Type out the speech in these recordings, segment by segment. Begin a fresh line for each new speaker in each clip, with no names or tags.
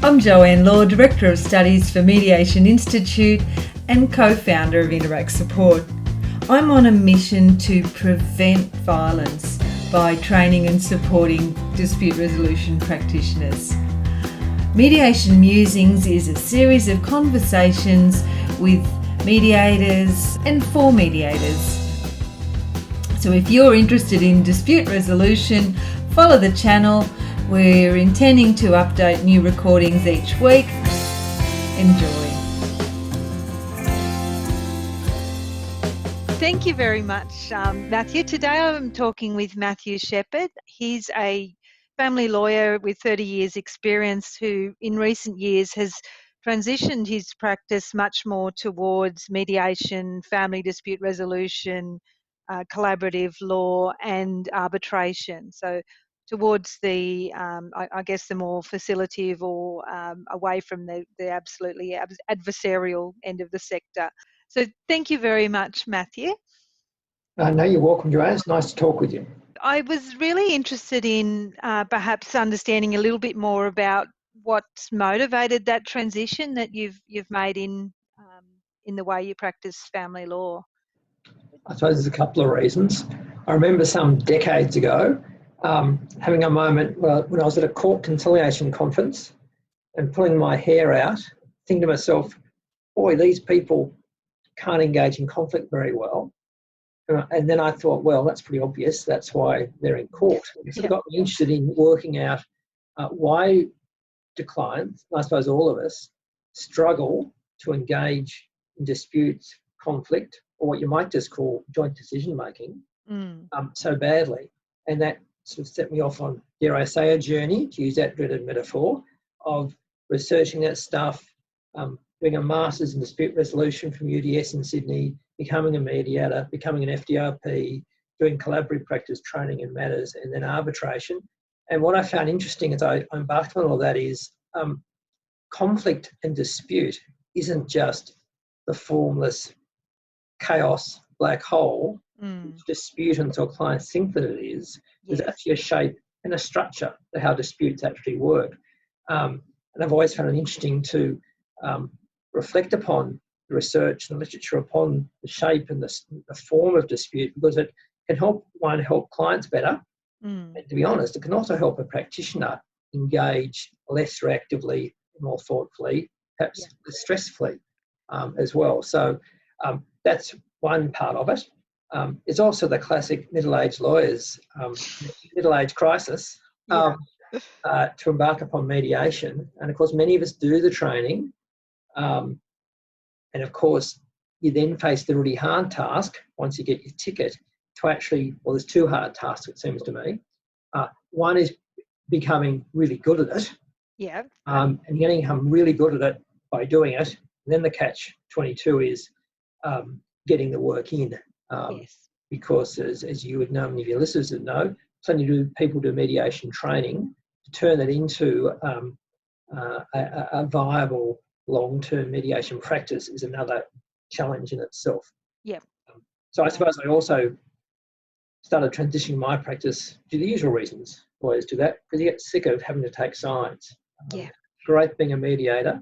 I'm Joanne Law, Director of Studies for Mediation Institute and co-founder of Interact Support. I'm on a mission to prevent violence by training and supporting dispute resolution practitioners. Mediation Musings is a series of conversations with mediators and for mediators. So if you're interested in dispute resolution, follow the channel. We're intending to update new recordings each week. Enjoy. Thank you very much, Matthew. Today I'm talking with Matthew Shepherd. He's a family lawyer with 30 years experience who in recent years has transitioned his practice much more towards mediation, family dispute resolution, collaborative law and arbitration. So towards the, I guess, the more facilitative or away from the absolutely adversarial end of the sector. So thank you very much, Matthew.
No, you're welcome, Joanne. It's nice to talk with you.
I was really interested in perhaps understanding a little bit more about what's motivated that transition that you've made in the way you practice family law.
I suppose there's a couple of reasons. I remember some decades ago having a moment when I was at a court conciliation conference and pulling my hair out, thinking to myself, boy, these people can't engage in conflict very well. And then I thought, well, that's pretty obvious. That's why they're in court. So it got me interested in working out why do clients, I suppose all of us, struggle to engage in disputes, conflict, or what you might just call joint decision-making so badly. And that sort of set me off on, dare I say, a journey, to use that dreaded metaphor, of researching that stuff, doing a Masters in Dispute Resolution from UDS in Sydney, becoming a mediator, becoming an FDRP, doing collaborative practice training in matters, and then arbitration. And what I found interesting as I embarked on all that is conflict and dispute isn't just the formless chaos black hole, dispute until clients think that it is. There's actually a shape and a structure to how disputes actually work. And I've always found it interesting to reflect upon the research and the literature upon the shape and the form of dispute, because it can help clients better. And to be honest, it can also help a practitioner engage less reactively, more thoughtfully, perhaps stressfully as well. So that's one part of it. It's also the classic middle-aged lawyers, middle-age crisis, to embark upon mediation. And of course, many of us do the training. And of course, you then face the really hard task, once you get your ticket, to actually, well, there's two hard tasks, it seems to me. One is becoming really good at it. Yeah. And you're going to become really good at it by doing it. And then the catch-22 is getting the work in. Because as you would know, many of your listeners would know, plenty of people do mediation training. To turn that into a viable long-term mediation practice is another challenge in itself. So I suppose I also started transitioning my practice to the usual reasons lawyers do that, because you get sick of having to take sides. Great being a mediator,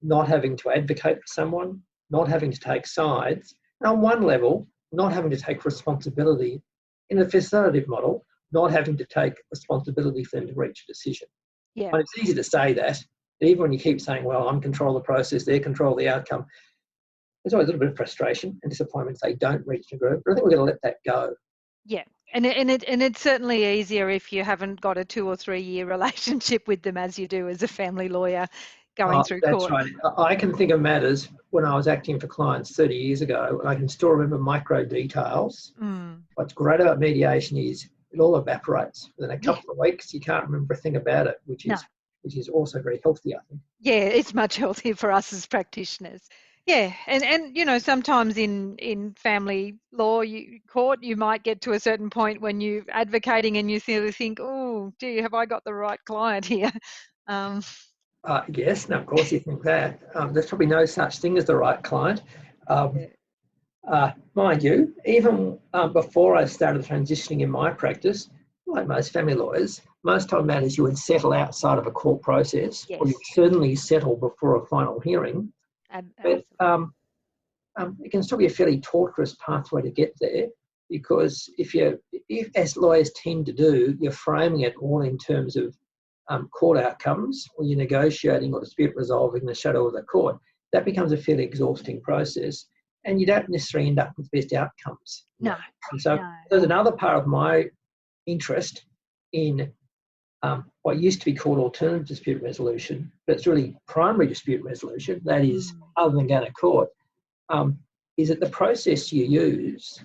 not having to advocate for someone, not having to take sides, and on one level, not having to take responsibility in a facilitative model, not having to take responsibility for them to reach a decision. And it's easy to say that, even when you keep saying, well, I'm control of the process, they control the outcome. There's always a little bit of frustration and disappointment if they don't reach a group, but I think we're going to let that go. And it's certainly easier if you haven't got a 2 or 3 year relationship with them as you do as a family lawyer going through court. That's right. I can think of matters when I was acting for clients 30 years ago, and I can still remember micro details. What's great about mediation is it all evaporates. Within a couple of weeks, you can't remember a thing about it, which is also very healthy, I think.
It's much healthier for us as practitioners. And you know, sometimes in family law court, you might get to a certain point when you're advocating and you think, oh, gee, have I got the right client here?
Yes, and of course you think that. There's probably no such thing as the right client. Mind you, even before I started transitioning in my practice, like most family lawyers, most time matters you would settle outside of a court process, or
Yes.
you'd certainly settle before a final hearing. But
Absolutely.
it can still be a fairly torturous pathway to get there, because if as lawyers tend to do, you're framing it all in terms of court outcomes, or you're negotiating or dispute resolving in the shadow of the court, that becomes a fairly exhausting process, and you don't necessarily end up with the best outcomes.
No.
And so
No.
there's another part of my interest in what used to be called alternative dispute resolution, but it's really primary dispute resolution, that is, other than going to court, is that the process you use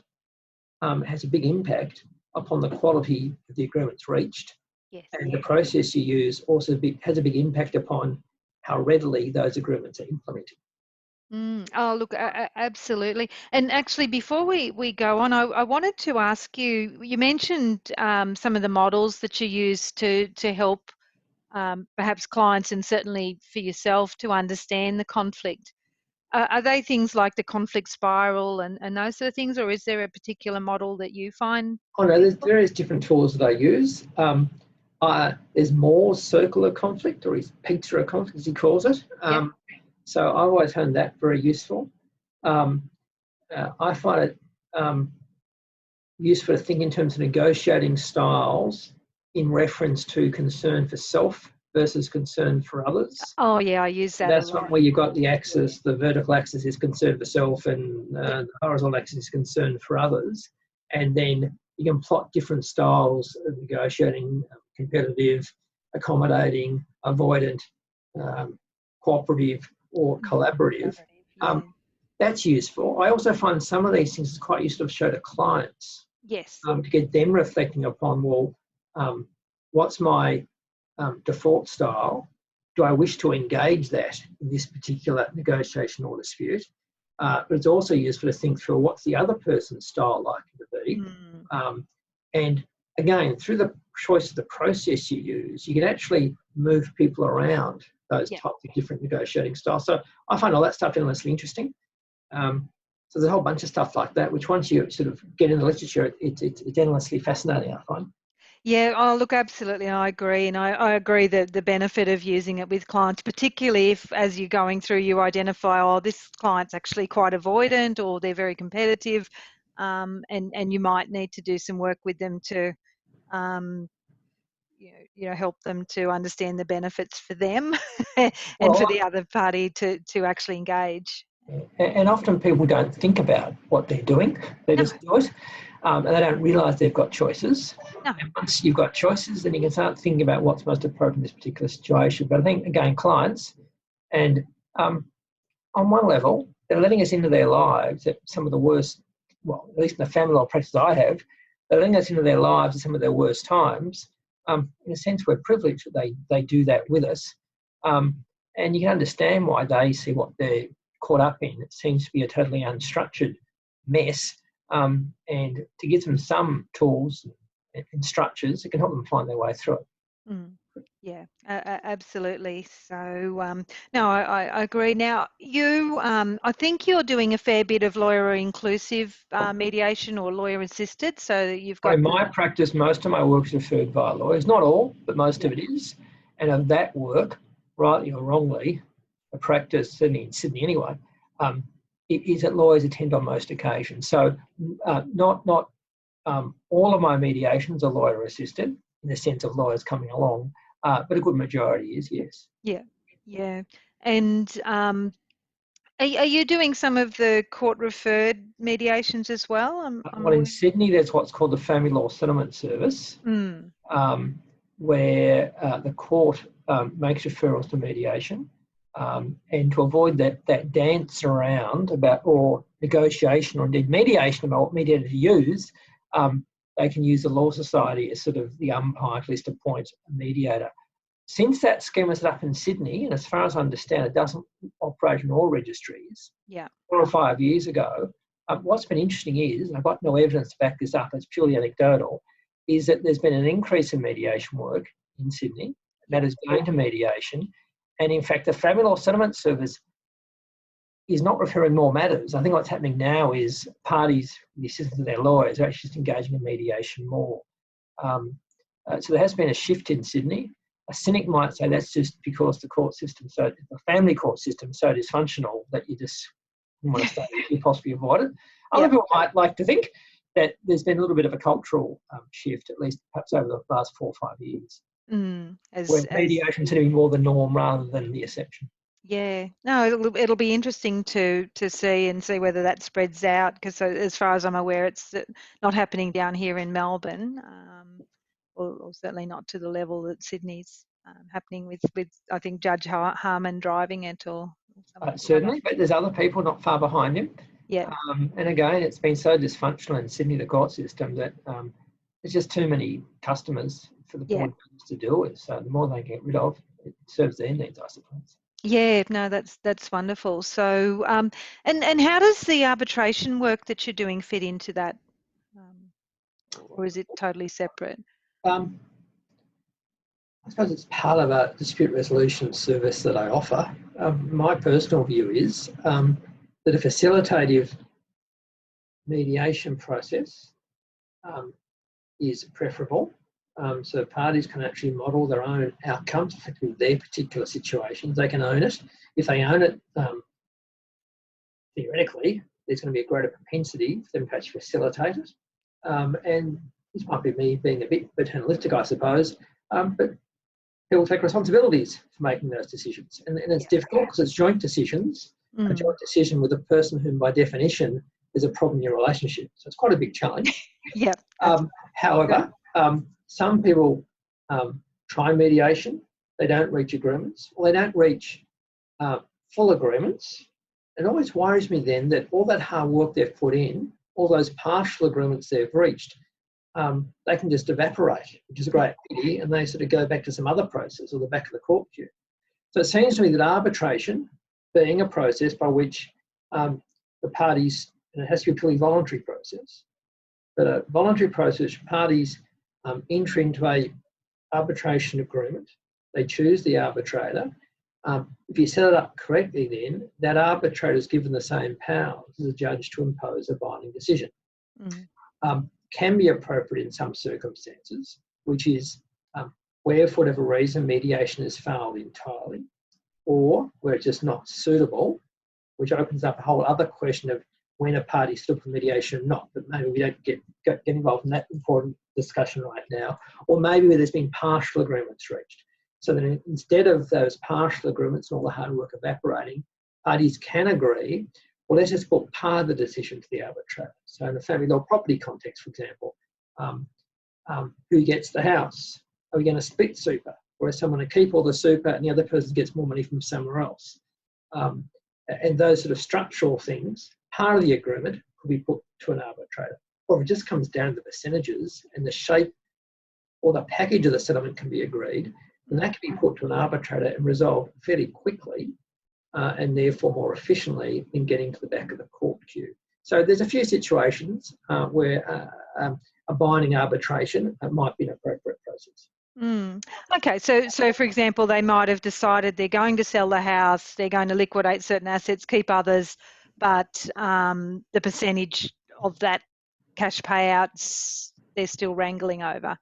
has a big impact upon the quality of the agreements reached.
Yes.
And the process you use also has a big impact upon how readily those agreements are implemented.
Oh, look, absolutely. And actually, before we go on, I wanted to ask you, you mentioned some of the models that you use to help perhaps clients and certainly for yourself to understand the conflict. Are they things like the conflict spiral and those sort of things, or is there a particular model that you find?
Oh no, there's various different tools that I use. There's Moore's circular conflict, or his picture of conflict, as he calls it. So I always found that very useful. I find it useful to think in terms of negotiating styles in reference to concern for self versus concern for others.
Oh yeah, I use that.
That's one where you've got the axis, the vertical axis is concern for self, and the horizontal axis is concern for others. And then you can plot different styles of negotiating: competitive, accommodating, avoidant, cooperative, or collaborative. That's useful. I also find some of these things quite useful to show to clients.
Yes.
To get them reflecting upon, well, what's my default style? Do I wish to engage that in this particular negotiation or dispute? But it's also useful to think through what's the other person's style likely to be. And again, through the choice of the process you use, you can actually move people around those types of different negotiating styles. So I find all that stuff endlessly interesting. So there's a whole bunch of stuff like that, which once you sort of get in the literature, it's endlessly fascinating, I find.
Yeah, oh, look, absolutely, I agree. And I agree that the benefit of using it with clients, particularly if as you're going through, you identify, oh, this client's actually quite avoidant or they're very competitive, and you might need to do some work with them to, help them to understand the benefits for them and for the other party to actually engage.
And often people don't think about what they're doing. They just do it. And they don't realise they've got choices. And once you've got choices, then you can start thinking about what's most appropriate in this particular situation. But I think, again, clients, and on one level, they're letting us into their lives at some of the worst, well, at least in the family law practice I have, they're letting us into their lives at some of their worst times. In a sense, we're privileged that they do that with us. And you can understand why they see what they're caught up in. It seems to be a totally unstructured mess. And to give them some tools and structures, it can help them find their way through it.
Yeah, absolutely. So, no, I agree. Now, you, I think you're doing a fair bit of lawyer-inclusive mediation or lawyer-assisted, so that you've got...
In my practice, most of my work is referred by lawyers. Not all, but most of it is. And of that work, rightly or wrongly, a practice, certainly in Sydney anyway, it is that lawyers attend on most occasions. So not all of my mediations are lawyer-assisted in the sense of lawyers coming along, but a good majority is, yes.
Yeah. And are you doing some of the court-referred mediations as well?
Well, in Sydney, there's what's called the Family Law Settlement Service, where the court makes referrals to mediation. And to avoid that dance around about, or negotiation, or indeed mediation about what mediator to use, they can use the Law Society as sort of the umpire to list appoint a mediator. Since that scheme was set up in Sydney, and as far as I understand, it doesn't operate in all registries, 4 or 5 years ago, what's been interesting is, and I've got no evidence to back this up, it's purely anecdotal, is that there's been an increase in mediation work in Sydney. That is going to mediation. And in fact, the Family Law Settlement Service is not referring more matters. I think what's happening now is parties, the assistance of their lawyers, are actually just engaging in mediation more. So there has been a shift in Sydney. A cynic might say that's just because the family court system is so dysfunctional that you just want to stay if you possibly avoid it. Other people might like to think that there's been a little bit of a cultural shift, at least perhaps over the last 4 or 5 years, where mediation seems to be more the norm rather than the exception.
Yeah, no, it'll be interesting to see whether that spreads out, because as far as I'm aware, it's not happening down here in Melbourne, or certainly not to the level that Sydney's happening with I think Judge Harmon driving it, or something.
Certainly, but there's other people not far behind him.
Yeah.
And again, it's been so dysfunctional in Sydney, the court system, that there's just too many customers for the board to deal with. So the more they get rid of, it serves their needs, I suppose.
Yeah, no, that's wonderful. So, and how does the arbitration work that you're doing fit into that, or is it totally separate?
I suppose it's part of a dispute resolution service that I offer. My personal view is that a facilitative mediation process is preferable. So parties can actually model their own outcomes, effectively their particular situations. They can own it. If they own it, theoretically, there's going to be a greater propensity for them to actually facilitate it. And this might be me being a bit paternalistic, I suppose, but people take responsibilities for making those decisions. And it's difficult because it's joint decisions, a joint decision with a person whom, by definition, there's a problem in your relationship. So it's quite a big challenge. However, some people try mediation, they don't reach agreements, or they don't reach full agreements. It always worries me then that all that hard work they've put in, all those partial agreements they've reached, they can just evaporate, which is a great pity, and they sort of go back to some other process or the back of the court queue. So it seems to me that arbitration, being a process by which the parties, and it has to be a purely voluntary process, but a voluntary process, parties enter into a arbitration agreement, they choose the arbitrator. If you set it up correctly, then that arbitrator is given the same powers as a judge to impose a binding decision. Can be appropriate in some circumstances, which is where, for whatever reason, mediation has failed entirely, or where it's just not suitable, which opens up a whole other question of when a party stood for mediation or not. But maybe we don't get involved in that important discussion right now, or maybe where there's been partial agreements reached. So that instead of those partial agreements and all the hard work evaporating, parties can agree, well, let's just put part of the decision to the arbitrator. So in a family law property context, for example, who gets the house? Are we going to split super? Or is someone to keep all the super and the other person gets more money from somewhere else? And those sort of structural things, part of the agreement could be put to an arbitrator. Or if it just comes down to the percentages and the shape or the package of the settlement can be agreed, then that can be put to an arbitrator and resolved fairly quickly and therefore more efficiently in getting to the back of the court queue. So there's a few situations where a binding arbitration might be an appropriate process.
Okay, so for example, they might have decided they're going to sell the house, they're going to liquidate certain assets, keep others, but the percentage of that cash payouts they're still wrangling over.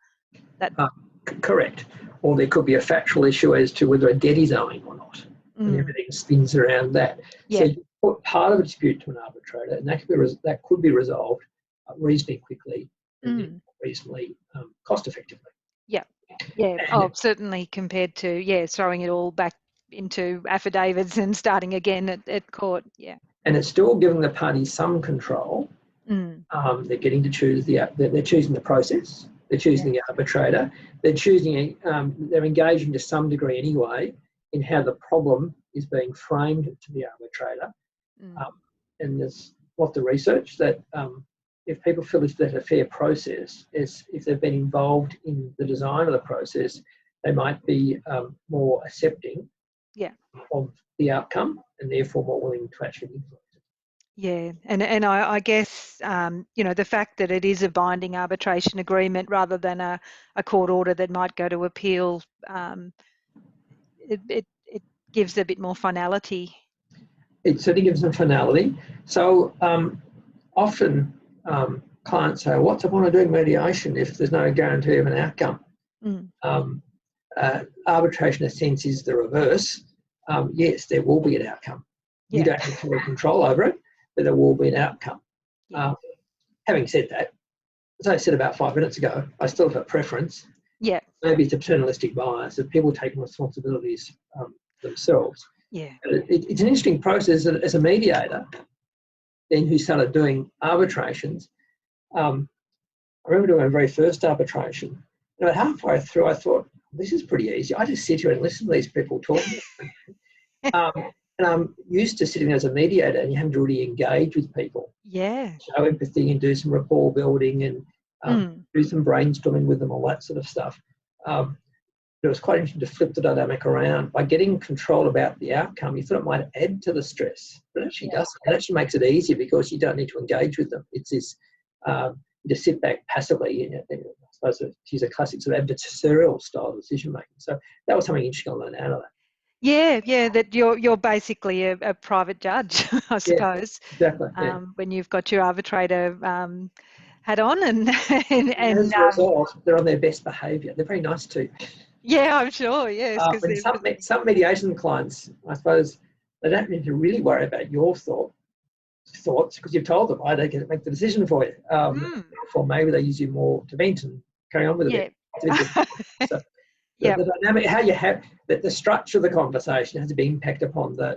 Correct. Or there could be a factual issue as to whether a debt is owing or not, and everything spins around that. So you put part of a dispute to an arbitrator, and that could be resolved reasonably quickly and reasonably cost effectively.
Certainly compared to throwing it all back into affidavits and starting again at court.
And it's still giving the parties some control. They're getting to choose they're choosing the process. They're choosing the arbitrator. They're choosing. They're engaging to some degree anyway in how the problem is being framed to the arbitrator. And there's lots of research that if people feel it's a fair process, if they've been involved in the design of the process, they might be more accepting of the outcome and therefore more willing to actually influence it.
Yeah, and I guess, the fact that it is a binding arbitration agreement rather than a court order that might go to appeal, it gives a bit more finality.
It certainly gives them finality. So often clients say, what's the point of doing mediation if there's no guarantee of an outcome?
Mm.
Arbitration, in a sense, is the reverse. Yes, there will be an outcome. You
Yeah.
don't have full control over it, but there will be an outcome.
Yeah.
Having said that, as I said about 5 minutes ago, I still have a preference.
Yeah.
Maybe it's a paternalistic bias of people taking responsibilities themselves.
Yeah.
It's an interesting process as a mediator, then who started doing arbitrations. I remember doing my very first arbitration. And about halfway through, I thought, this is pretty easy. I just sit here and listen to these people talking. And I'm used to sitting as a mediator and you have to really engage with people.
Yeah.
Show empathy and do some rapport building and do some brainstorming with them, all that sort of stuff. It was quite interesting to flip the dynamic around. By getting control about the outcome, you thought it might add to the stress, but it actually doesn't. It actually makes it easier because you don't need to engage with them. It's this, you just sit back passively. I suppose to use a classic sort of adversarial style of decision making. So that was something interesting I learned out of that.
Yeah, that you're basically a private judge, I suppose.
Yeah, exactly. Yeah.
When you've got your arbitrator hat on, and
as a result, they're on their best behaviour. They're very nice too.
Yeah, I'm sure. Yes,
When some mediation clients, I suppose, they don't need to really worry about your thoughts because you've told them, they can make the decision for you. Or maybe they use you more to vent and carry on with it. So the dynamic, how you have the structure of the conversation has a big impact upon the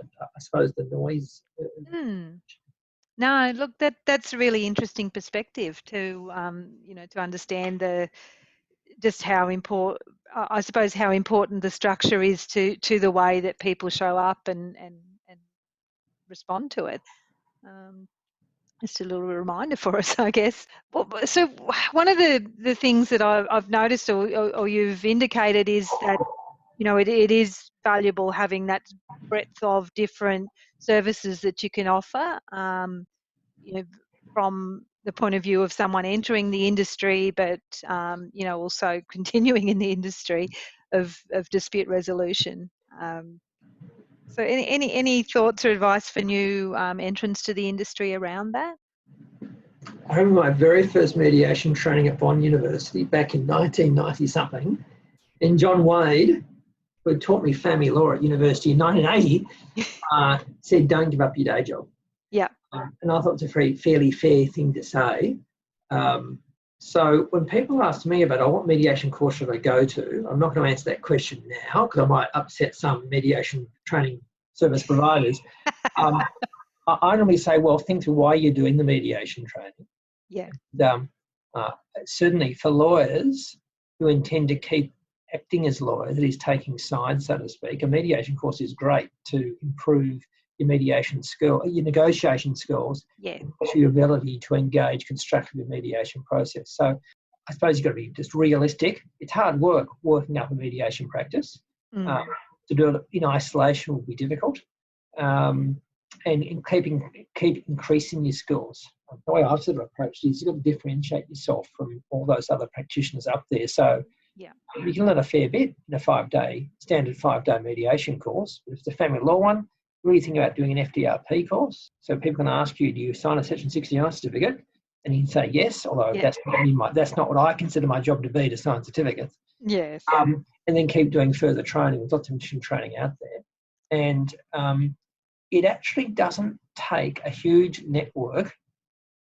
noise.
No, look, that's a really interesting perspective to to understand just how important, I suppose, how important the structure is to the way that people show up and respond to it. Just a little reminder for us, I guess. So one of the things that I've noticed or you've indicated is that, it is valuable having that breadth of different services that you can offer, from the point of view of someone entering the industry, but, also continuing in the industry of dispute resolution. So any thoughts or advice for new entrants to the industry around that?
I remember my very first mediation training at Bond University back in 1990 something, and John Wade, who had taught me family law at university in 1980, said, "Don't give up your day job."
Yeah.
And I thought it's a fairly fair thing to say. So when people ask me about, what mediation course should I go to, I'm not going to answer that question now because I might upset some mediation training service providers. I normally say, well, think through why you're doing the mediation training.
Yeah.
Certainly for lawyers who intend to keep acting as lawyers, that is taking sides, so to speak, a mediation course is great to improve your mediation skill, your negotiation skills, your ability to engage constructively in the mediation process. So I suppose you've got to be just realistic. It's hard work working up a mediation practice. To do it in isolation will be difficult. And keep increasing your skills. The way I've sort of approached it is you've got to differentiate yourself from all those other practitioners up there. So you can learn a fair bit in a standard 5-day mediation course. But if it's a family law one, really think about doing an FDRP course. So people can ask you, do you sign a Section 69 certificate? And you can say yes, although that's not what I consider my job to be, to sign certificates.
Yes.
And then keep doing further training. There's lots of additional training out there. And it actually doesn't take a huge network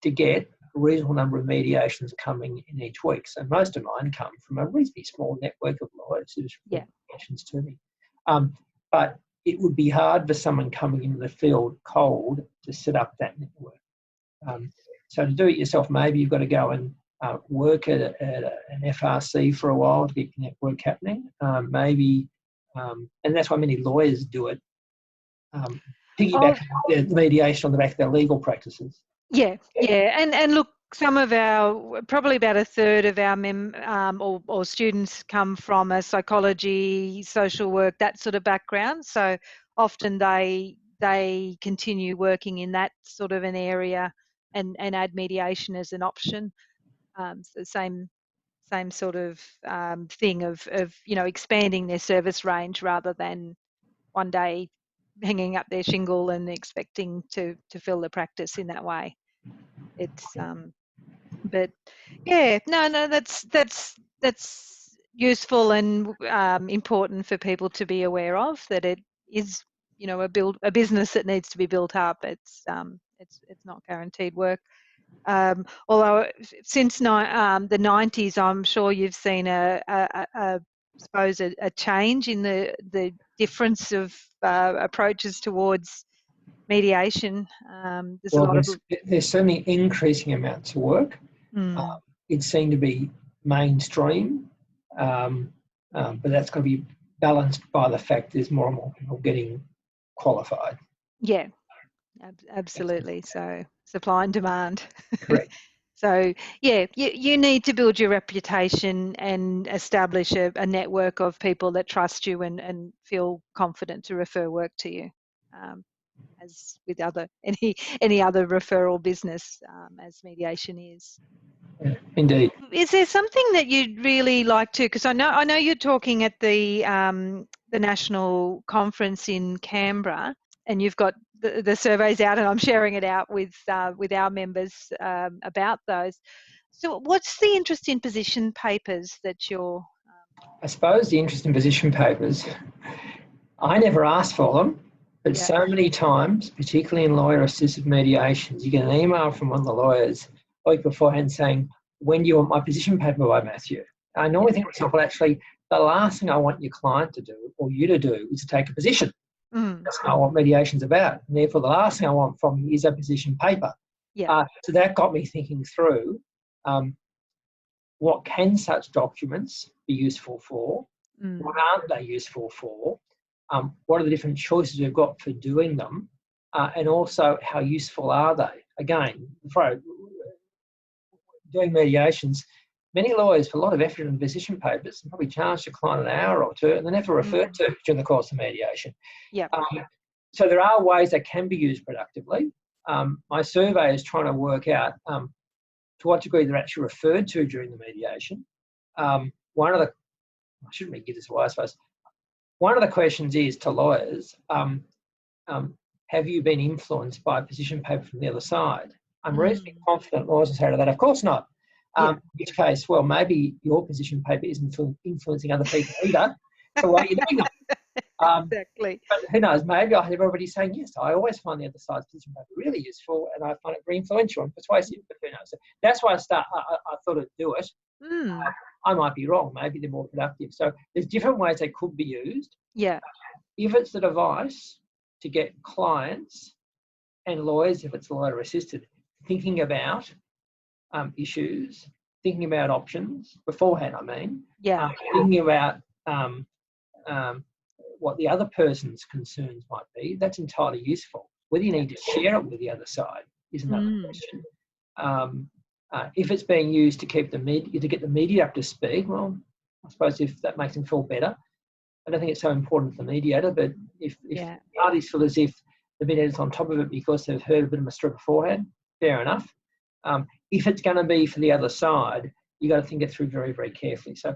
to get a reasonable number of mediations coming in each week. So most of mine come from a reasonably small network of lawyers who bring mediations to me. But it would be hard for someone coming into the field cold to set up that network. So to do it yourself, maybe you've got to go and work at an FRC for a while to get your network happening. And that's why many lawyers do it. Piggyback the mediation on the back of their legal practices.
Yeah. And look, some of probably about a third of our or students come from a psychology, social work, that sort of background. So often they continue working in that sort of an area and add mediation as an option. So same sort of thing of expanding their service range rather than one day hanging up their shingle and expecting to fill the practice in that way. It's but yeah, no, that's useful and important for people to be aware of, that it is, you know, a business that needs to be built up. It's not guaranteed work. Although since the 90s, I'm sure you've seen I suppose a change in the difference of approaches towards mediation. There's a lot of
there's certainly increasing amounts of work. It seemed to be mainstream, but that's going to be balanced by the fact there's more and more people getting qualified.
Yeah, absolutely. So supply and demand.
Correct.
So yeah, you need to build your reputation and establish a network of people that trust you and feel confident to refer work to you, as with any other referral business, as mediation is.
Yeah, indeed.
Is there something that you'd really like to? Because I know you're talking at the national conference in Canberra, and you've got the surveys out, and I'm sharing it out with our members about those. So, what's the interest in position papers that you're?
I suppose the interest in position papers, I never asked for them, but so many times, particularly in lawyer-assisted mediations, you get an email from one of the lawyers a week beforehand saying, "When do you want my position paper by, Matthew?" I normally think to myself, well, actually, the last thing I want your client to do or you to do is to take a position. That's not what mediation's about. And therefore, the last thing I want from you is a position paper. So that got me thinking through what can such documents be useful for? What aren't they useful for? What are the different choices we've got for doing them? And also, how useful are they? Again, doing mediations, many lawyers put a lot of effort in position papers and probably charge the client an hour or two, and they're never referred to during the course of mediation. So there are ways that can be used productively. My survey is trying to work out to what degree they're actually referred to during the mediation. I shouldn't really give this away, I suppose. One of the questions is to lawyers, have you been influenced by a position paper from the other side? I'm reasonably confident lawyers will say to that, of course not. In which case, well, maybe your position paper isn't influencing other people either. So why are you doing that?
Exactly.
But who knows? Maybe I have everybody saying, yes, I always find the other side's position paper really useful and I find it very influential and persuasive. But who knows? So that's why I thought I'd do it. I might be wrong. Maybe they're more productive. So there's different ways they could be used. If it's the device to get clients and lawyers, if it's lawyer assisted, thinking about issues, thinking about options beforehand, thinking about what the other person's concerns might be, that's entirely useful. Whether you need to share it with the other side is another question. If it's being used to keep to get the media up to speed, well, I suppose if that makes them feel better. I don't think it's so important for the mediator, but if parties feel as if the mediator's on top of it because they've heard a bit of a story beforehand, fair enough. If it's going to be for the other side, you've got to think it through very, very carefully. So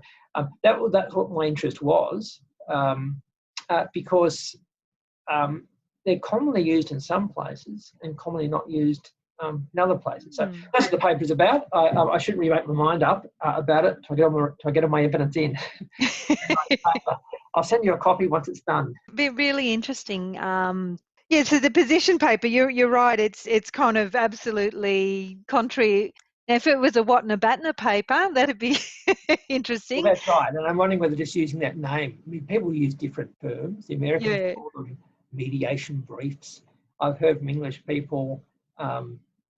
that's what my interest was, because they're commonly used in some places and commonly not used in other places. So that's what the paper's about. I shouldn't really make my mind up about it till I get all my evidence in. I'll send you a copy once it's done.
Be really interesting. So the position paper, you're right. It's kind of absolutely contrary. Now, if it was a Watner Batner paper, that'd be interesting.
Well, that's right. And I'm wondering whether just using that name. I mean, people use different terms. The Americans call them mediation briefs. I've heard from English people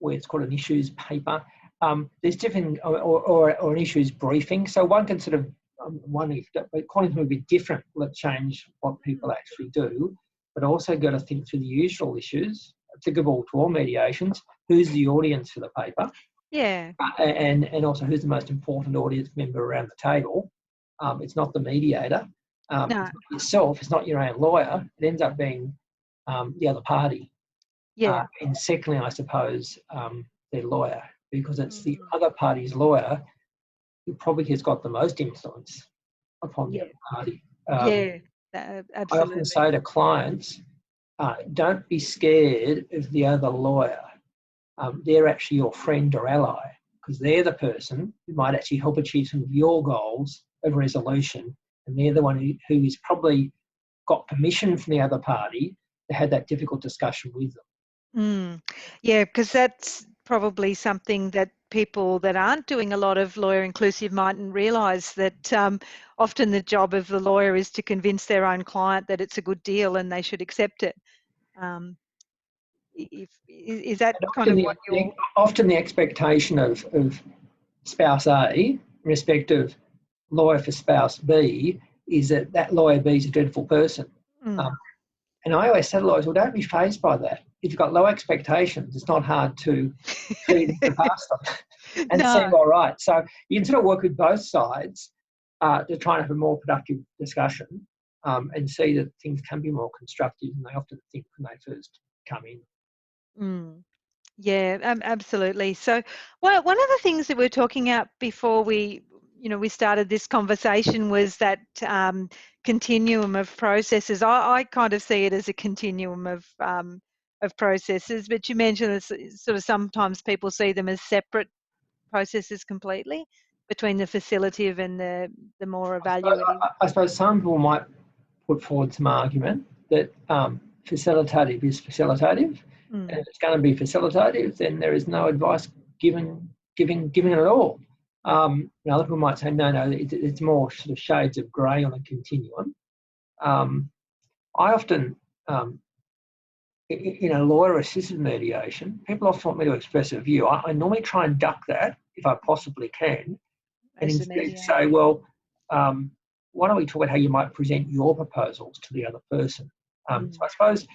where it's called an issues paper. There's different, or an issues briefing. So one can sort of wondering if calling them a bit different will it change what people actually do, but also got to think through the usual issues applicable to all mediations. Who's the audience for the paper? And also who's the most important audience member around the table? It's not the mediator. It's not yourself. It's not your own lawyer. It ends up being the other party. And secondly, I suppose, their lawyer, because it's the other party's lawyer who probably has got the most influence upon the other party.
Absolutely.
I often say to clients, don't be scared of the other lawyer. They're actually your friend or ally, because they're the person who might actually help achieve some of your goals of resolution, and they're the one who is probably got permission from the other party to have that difficult discussion with them.
Yeah, because that's probably something that people that aren't doing a lot of lawyer inclusive mightn't realise, that often the job of the lawyer is to convince their own client that it's a good deal and they should accept it. Is that kind of what you're...
Often the expectation of spouse A in respect of lawyer for spouse B is that lawyer B is a dreadful person. And I always say to lawyers, well, don't be fazed by that. If you've got low expectations, it's not hard to see past them and seem all right. So you can sort of work with both sides to try and have a more productive discussion and see that things can be more constructive than they often think when they first come in.
Yeah, absolutely. So one of the things that we were talking about before we started this conversation was that continuum of processes. I kind of see it as a continuum of processes, but you mentioned it's sort of sometimes people see them as separate processes completely between the facilitative and the more evaluative.
I suppose some people might put forward some argument that facilitative is facilitative, and if it's going to be facilitative, then there is no advice given at all. Other people might say, no, it's more sort of shades of grey on a continuum. I often, in a lawyer-assisted mediation, people often want me to express a view. I normally try and duck that if I possibly can, and instead say, well, why don't we talk about how you might present your proposals to the other person? So I suppose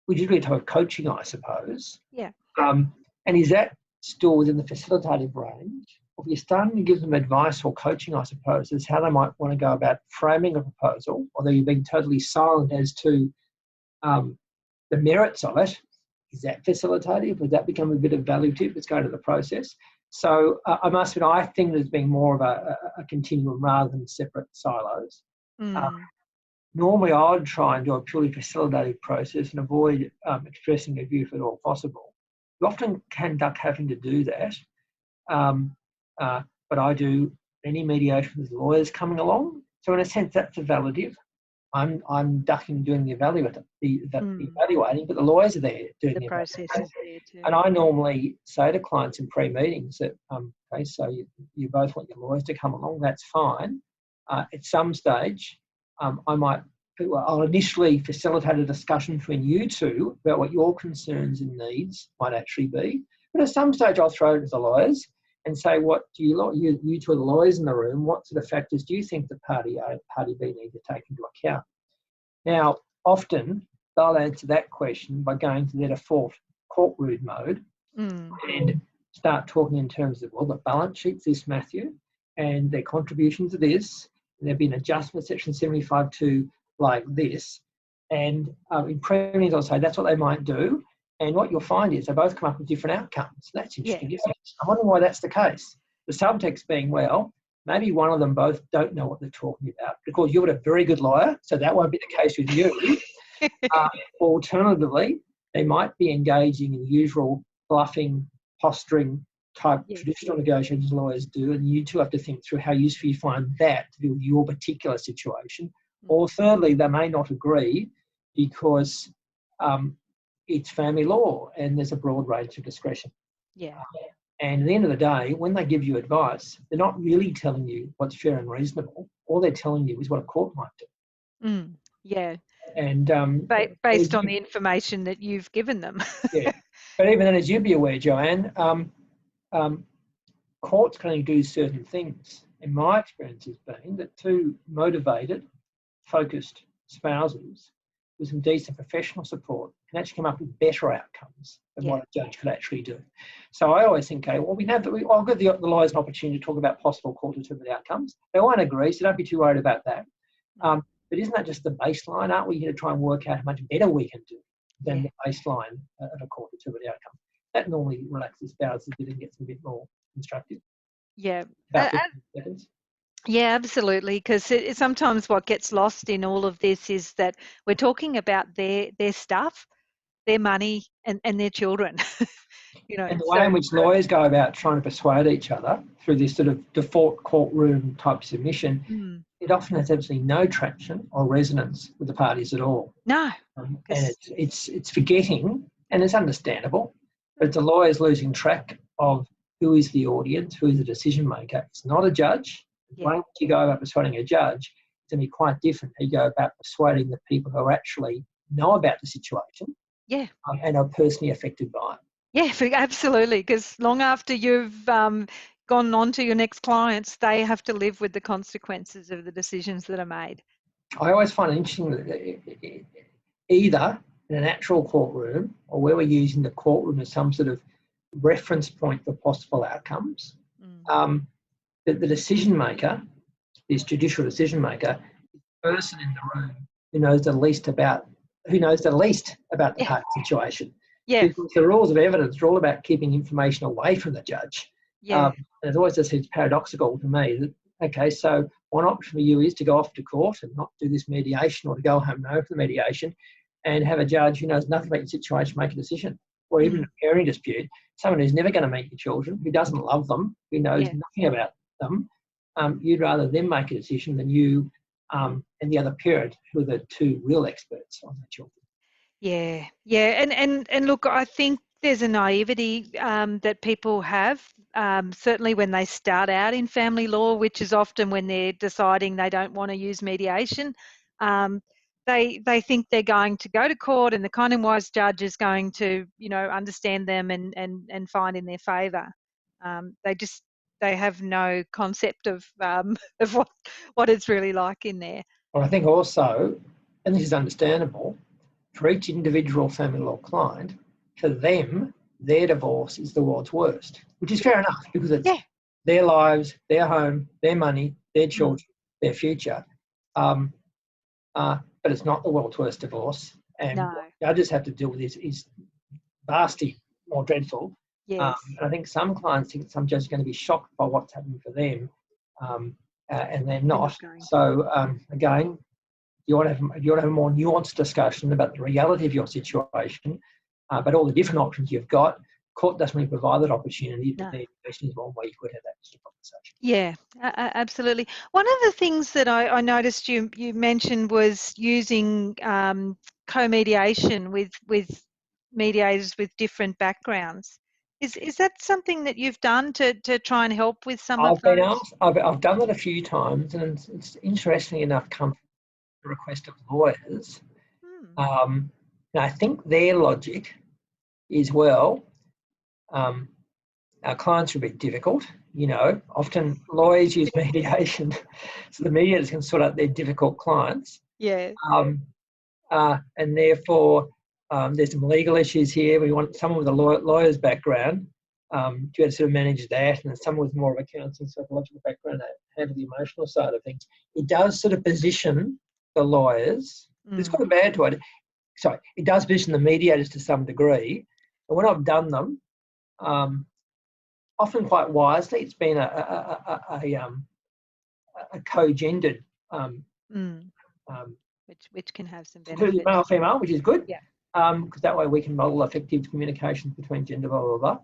we usually talk about coaching, I suppose.
Yeah.
And is that still within the facilitative range? Or if you're starting to give them advice or coaching, I suppose, is how they might want to go about framing a proposal, although you're being totally silent as to the merits of it. Is that facilitative? Would that become a bit of evaluative? Let's go to the process. So I must admit, I think there's been more of a continuum rather than separate silos. Normally, I would try and do a purely facilitative process and avoid expressing a view if at all possible. You often can duck having to do that, but I do any mediation with lawyers coming along. So in a sense, that's evaluative. I'm ducking doing the evaluating, but the lawyers are there doing the
process is there too.
And I normally say to clients in pre-meetings that, okay, so you both want your lawyers to come along, that's fine. At some stage, I'll initially facilitate a discussion between you two about what your concerns and needs might actually be. But at some stage, I'll throw it to the lawyers and say, what do you two are the lawyers in the room, what sort of factors do you think the party A, party B need to take into account? Now, often they'll answer that question by going to their default courtroom mode and start talking in terms of, well, the balance sheet's this, Matthew, and their contributions are this, and there've been adjustments, section 75(2) like this. And in pre-meetings, I'll say that's what they might do. And what you'll find is they both come up with different outcomes. That's interesting, isn't it? I'm wondering why that's the case. The subtext being, well, maybe one of them both don't know what they're talking about because you're a very good lawyer, so that won't be the case with you. Alternatively, they might be engaging in the usual bluffing, posturing type traditional negotiations lawyers do, and you two have to think through how useful you find that to do with your particular situation. Or thirdly, they may not agree because it's family law and there's a broad range of discretion. And at the end of the day, when they give you advice, they're not really telling you what's fair and reasonable. All they're telling you is what a court might do. And
based on the information that you've given them.
But even then, as you'd be aware, Joanne, courts can only do certain things. And my experience has been that two motivated, focused spouses with some decent professional support can actually come up with better outcomes than what a judge could actually do. So I always think, okay, well, I'll give the lawyers an opportunity to talk about possible court-determined outcomes. They won't agree, so don't be too worried about that. But isn't that just the baseline? Aren't we here to try and work out how much better we can do than the baseline of a court-determined outcome? That normally relaxes spouses a bit and gets a bit more constructive.
Yeah, absolutely, because sometimes what gets lost in all of this is that we're talking about their stuff, their money and their children. You know,
And the way
so
in which lawyers go about trying to persuade each other through this sort of default courtroom type submission, it often has absolutely no traction or resonance with the parties at all.
no,
And it's forgetting, and it's understandable, but the lawyer's losing track of who is the audience, who is the decision maker. It's not a judge. The way you go about persuading a judge, it's going to be quite different. You go about persuading the people who actually know about the situation, and are personally affected by it.
Yeah, absolutely. Because long after you've gone on to your next clients, they have to live with the consequences of the decisions that are made.
I always find it interesting that either in an actual courtroom or where we're using the courtroom as some sort of reference point for possible outcomes, the decision maker, this judicial decision maker, is the person in the room who knows the least about the part situation.
Yeah.
Because the rules of evidence are all about keeping information away from the judge.
Yeah.
And it always just seems paradoxical to me that, okay, so one option for you is to go off to court and not do this mediation, or to go home no for the mediation, and have a judge who knows nothing about your situation make a decision. Or even a parenting dispute, someone who's never going to meet your children, who doesn't love them, who knows nothing about them. You'd rather them make a decision than you and the other parent, who are the two real experts on the children.
Yeah, and look, I think there's a naivety that people have, certainly when they start out in family law, which is often when they're deciding they don't want to use mediation. They think they're going to go to court and the kind and wise judge is going to, understand them and find in their favour. They have no concept of what it's really like in there.
Well, I think also, and this is understandable, for each individual family law client, for them, their divorce is the world's worst, which is fair enough, because it's their lives, their home, their money, their children, their future. But it's not the world's worst divorce. And what judges have to deal with is vastly more dreadful.
Yes.
And I think some clients think some judges are going to be shocked by what's happening for them, and they're not. So again, you want to have a more nuanced discussion about the reality of your situation, but all the different options you've got. Court doesn't really provide that opportunity, but the question is one way you could have that sort of conversation.
Yeah, absolutely. One of the things that I noticed you mentioned was using co-mediation with mediators with different backgrounds. Is that something that you've done to try and help with some of those?
Been asked, I've done that a few times, and it's interestingly enough come from the request of lawyers. And I think their logic is, well, our clients are a bit difficult. Often lawyers use mediation so the mediators can sort out their difficult clients.
Yeah.
And therefore, there's some legal issues here. We want someone with a lawyer's background to sort of manage that, and someone with more of a counselling psychological background to handle the emotional side of things. It does sort of position the lawyers. It's got a bad to it. Sorry, it does position the mediators to some degree. And when I've done them, often quite wisely, it's been a co-gendered,
which can have some benefits.
Male, female, which is good.
Yeah.
Because that way we can model effective communications between gender, blah, blah,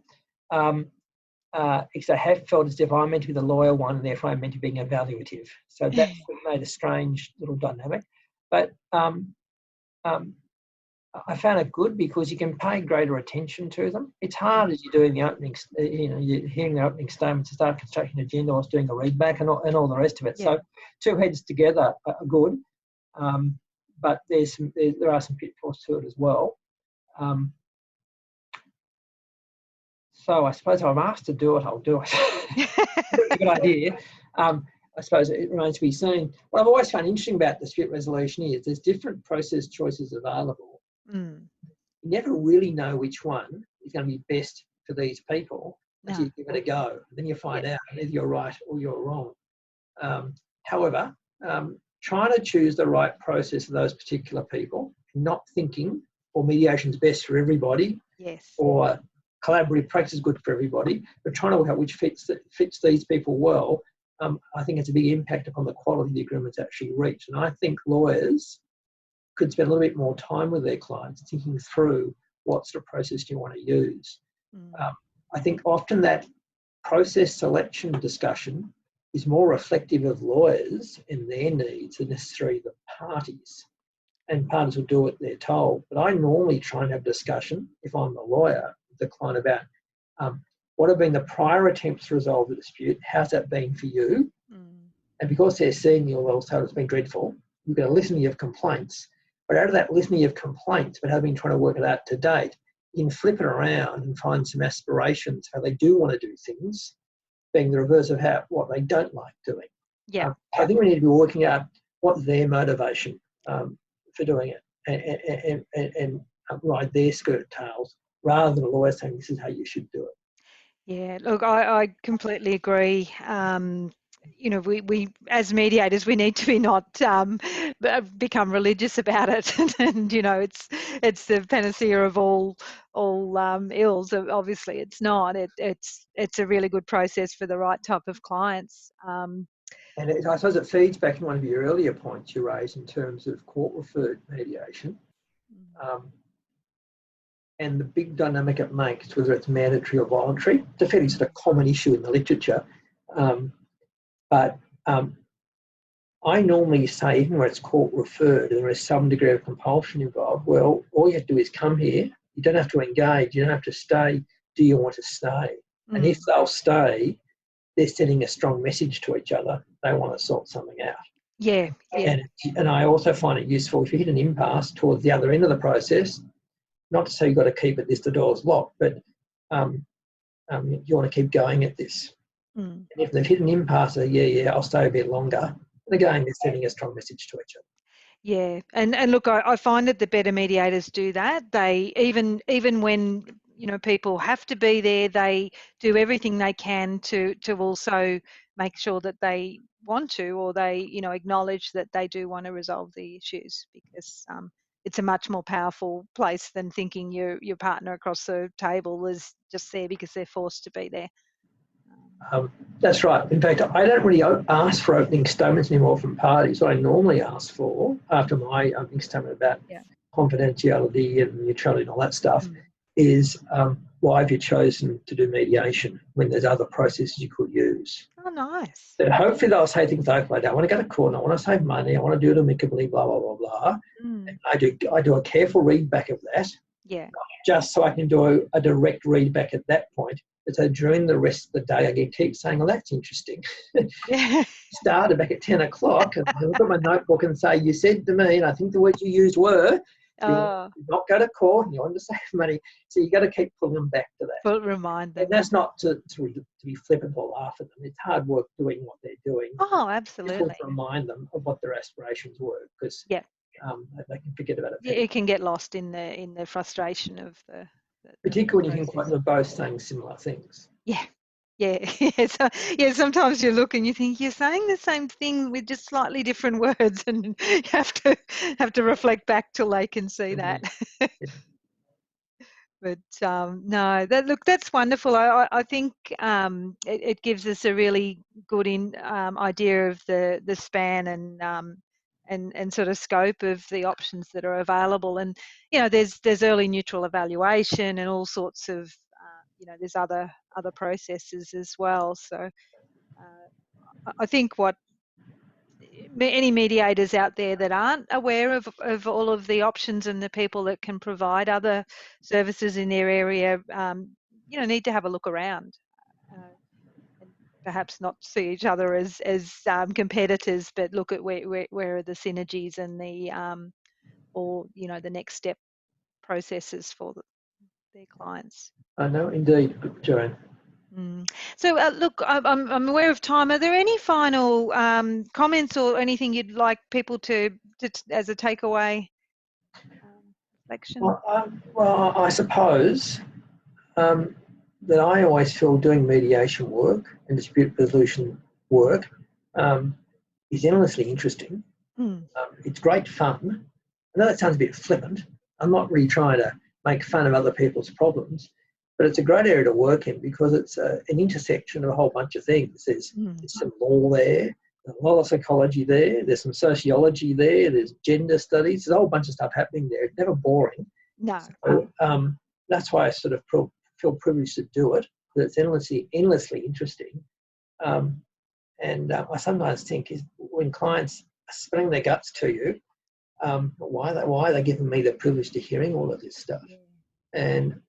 blah. Because I have felt as if I'm meant to be the lawyer one, and therefore I'm meant to be being evaluative. So that's made a strange little dynamic. But I found it good because you can pay greater attention to them. It's hard as you're doing the opening, you're hearing the opening statements to start constructing an agenda or doing a readback and all the rest of it. Yeah. So two heads together are good, but there are some pitfalls to it as well. So I suppose if I'm asked to do it, I'll do it. It's a good idea. I suppose it remains to be seen. What I've always found interesting about dispute resolution is there's different process choices available. You never really know which one is going to be best for these people until you give it a go. Then you find out either you're right or you're wrong. However, trying to choose the right process for those particular people, not thinking, or mediation is best for everybody, or collaborative practice is good for everybody, but trying to work out which fits these people well, I think it's a big impact upon the quality of the agreements actually reached. And I think lawyers could spend a little bit more time with their clients thinking through what sort of process do you want to use. I think often that process selection discussion is more reflective of lawyers and their needs than necessarily the parties. And parties will do what they're told. But I normally try and have a discussion, if I'm the lawyer, with the client about what have been the prior attempts to resolve the dispute, how's that been for you? And because they're seeing you, they'll say it's been dreadful. You've got a litany of complaints. But out of that litany of complaints, but have been trying to work it out to date, you can flip it around and find some aspirations, how they do want to do things, being the reverse of what they don't like doing.
Yeah.
I think we need to be working out what's their motivation for doing it and ride their skirt tails rather than a lawyer saying this is how you should do it.
Yeah, look, I completely agree. You know, we as mediators, we need to be not become religious about it, and you know, it's the panacea of all ills. Obviously, it's not. It's a really good process for the right type of clients.
And I suppose it feeds back in one of your earlier points you raised in terms of court-referred mediation. And the big dynamic it makes, whether it's mandatory or voluntary, it's a fairly sort of common issue in the literature. But I normally say, even where it's court-referred and there is some degree of compulsion involved, well, all you have to do is come here. You don't have to engage. You don't have to stay. Do you want to stay? And if they'll stay, they're sending a strong message to each other. They want to sort something out.
Yeah.
And I also find it useful if you hit an impasse towards the other end of the process, not to say you've got to keep it this, the door's locked, but you want to keep going at this. And if they've hit an impasse, I'll stay a bit longer. And again, they're sending a strong message to each other.
Yeah, and look, I find that the better mediators do that. They even when people have to be there, they do everything they can to also make sure that they want to, or they acknowledge that they do want to resolve the issues, because it's a much more powerful place than thinking your partner across the table is just there because they're forced to be there.
That's right. In fact, I don't really ask for opening statements anymore from parties. What I normally ask for after my opening statement about confidentiality and neutrality and all that stuff is why have you chosen to do mediation when there's other processes you could use?
Oh, nice.
So hopefully they'll say things like, I don't want to go to court, I want to save money, I want to do it amicably, blah, blah, blah, blah. And I do a careful read back of that.
Yeah.
Just so I can do a direct read back at that point. But so during the rest of the day, I can keep saying, well, that's interesting. Started back at 10 o'clock and I look at my notebook and say, you said to me, and I think the words you used were, you not go to court and you want to save money. So you got to keep pulling them back to that.
But remind them.
And that's not to be flippant or laugh at them. It's hard work doing what they're doing.
Oh, absolutely.
Just to remind them of what their aspirations were, because they can forget about it.
Yeah, it can get lost in the frustration of the
particularly when you think they're both saying similar things.
Sometimes you look and you think you're saying the same thing with just slightly different words, and you have to reflect back till they can see that. But no, that's wonderful. I think it gives us a really good idea of the span and sort of scope of the options that are available. And there's early neutral evaluation and all sorts of there's other processes as well. So I think what any mediators out there that aren't aware of all of the options and the people that can provide other services in their area, need to have a look around. And perhaps not see each other as competitors, but look at where are the synergies and the the next step processes for their clients.
I know, indeed, Joanne.
So look, I'm aware of time. Are there any final comments or anything you'd like people to as a takeaway reflection?
Well, I suppose that I always feel doing mediation work and dispute resolution work is endlessly interesting. It's great fun. I know that sounds a bit flippant. I'm not really trying to make fun of other people's problems, but it's a great area to work in because it's an intersection of a whole bunch of things. There's some law there, there's a lot of psychology there, there's some sociology there, there's gender studies, there's a whole bunch of stuff happening there. It's never boring.
No.
So that's why I sort of feel privileged to do it. That it's endlessly interesting. And I sometimes think is when clients are spilling their guts to you, why are they giving me the privilege to hearing all of this stuff?
Yeah.
And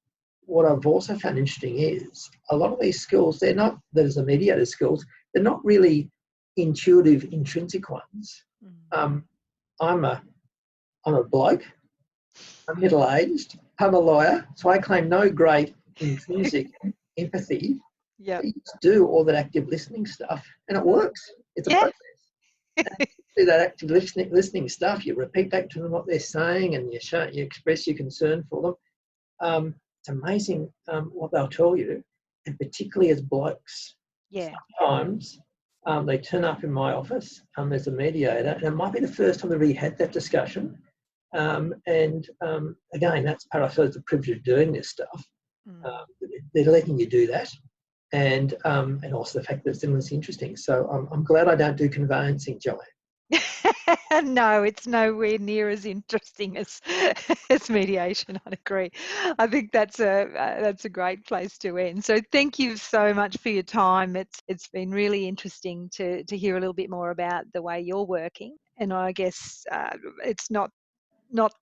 what I've also found interesting is a lot of these skills, they're not, there's the mediator skills, they're not really intuitive, intrinsic ones. I'm a bloke, I'm middle-aged, I'm a lawyer, so I claim no great intrinsic empathy.
Yeah.
You just do all that active listening stuff and it works. It's a process. And do that active listening stuff, you repeat back to them what they're saying and you express your concern for them. It's amazing what they'll tell you, and particularly as blokes.
Yeah.
Sometimes they turn up in my office, there's a mediator, and it might be the first time they've really had that discussion. Again, that's part of, I suppose, the privilege of doing this stuff. They're letting you do that. And also the fact that it's endlessly interesting. So I'm glad I don't do conveyancing, Joanne.
No, it's nowhere near as interesting as mediation. I'd agree. I think that's a great place to end. So thank you so much for your time. It's been really interesting to hear a little bit more about the way you're working, and I guess it's not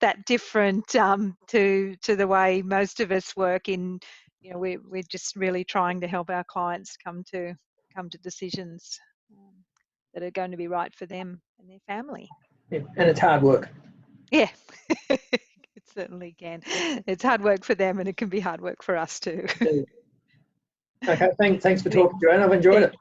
that different to the way most of us work. We're just really trying to help our clients come to decisions that are going to be right for them and their family.
Yeah, and it's hard work.
Yeah, it certainly can. It's hard work for them, and it can be hard work for us too.
Okay, thanks for talking, Joanne. I've enjoyed it.